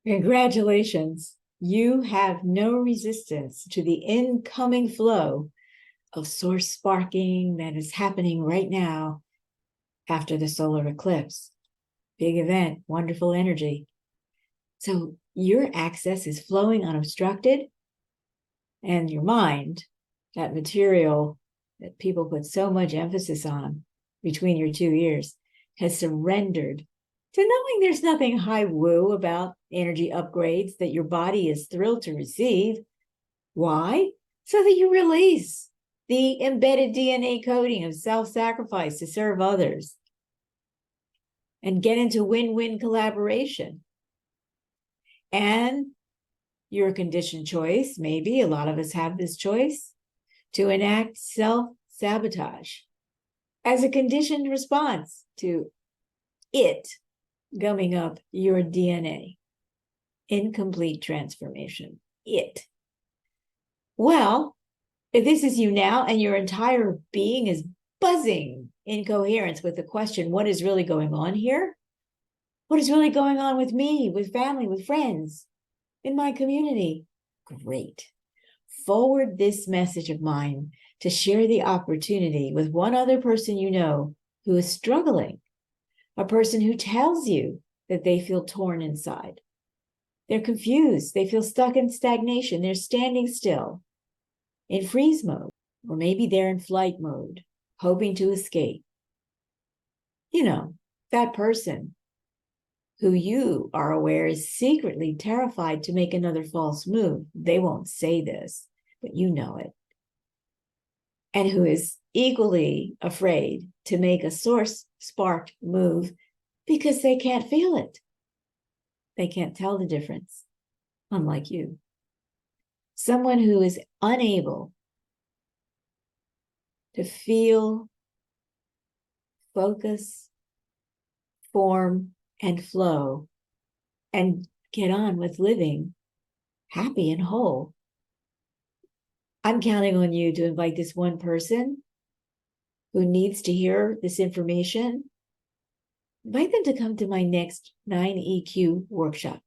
Congratulations. You have no resistance to the incoming flow of source sparking that is happening right now after the solar eclipse. Big event, wonderful energy. So your access is flowing unobstructed, and your mind, that material that people put so much emphasis on between your two ears, has surrendered to knowing there's nothing high woo about energy upgrades that your body is thrilled to receive. Why? So that you release the embedded DNA coding of self-sacrifice to serve others and get into win-win collaboration. And your conditioned choice, maybe a lot of us have this choice, to enact self-sabotage as a conditioned response to it gumming up your DNA. Incomplete transformation. It. Well, if this is you now and your entire being is buzzing in coherence with the question, what is really going on here? What is really going on with me, with family, with friends, in my community? Great. Forward this message of mine to share the opportunity with one other person you know who is struggling, a person who tells you that they feel torn inside. They're confused. They feel stuck in stagnation. They're standing still in freeze mode, or maybe they're in flight mode, hoping to escape. You know, that person who you are aware is secretly terrified to make another false move. They won't say this, but you know it. And who is equally afraid to make a source sparked move because they can't feel it. They can't tell the difference, unlike you. Someone who is unable to feel, focus, form, and flow, and get on with living happy and whole. I'm counting on you to invite this one person who needs to hear this information. Invite them to come to my next 9EQ workshop.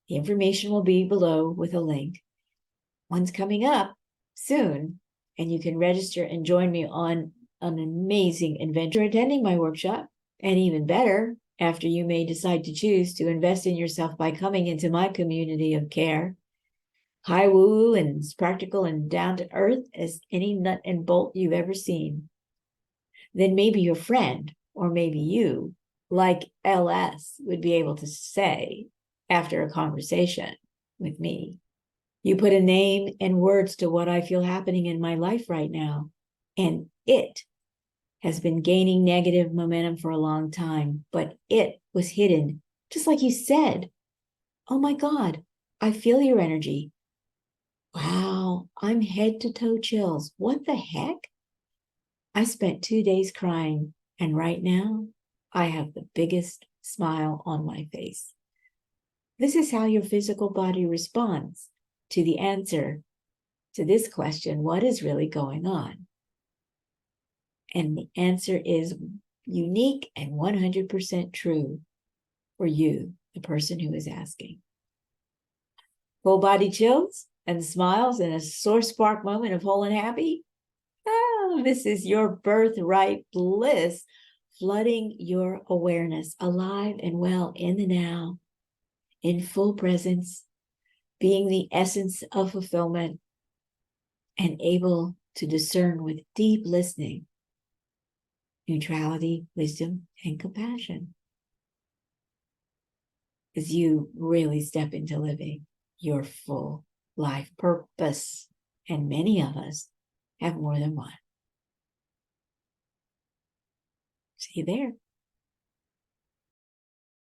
The information will be below with a link. One's coming up soon, and you can register and join me on an amazing adventure attending my workshop. And even better, after you may decide to choose to invest in yourself by coming into my community of care, high woo and as practical and down to earth as any nut and bolt you've ever seen. Then maybe your friend, or maybe you, like LS, would be able to say after a conversation with me, you put a name and words to what I feel happening in my life right now, and it has been gaining negative momentum for a long time, but it was hidden, just like you said. Oh my God, I feel your energy. Wow, I'm head to toe chills. What the heck? I spent 2 days crying, and right now I have the biggest smile on my face. This is how your physical body responds to the answer to this question, what is really going on? And the answer is unique and 100% true for you, the person who is asking. Full body chills and smiles in a source spark moment of whole and happy. Oh, this is your birthright bliss, flooding your awareness, alive and well in the now, in full presence, being the essence of fulfillment, and able to discern with deep listening, neutrality, wisdom, and compassion as you really step into living your full life purpose. And many of us have more than one. See you there.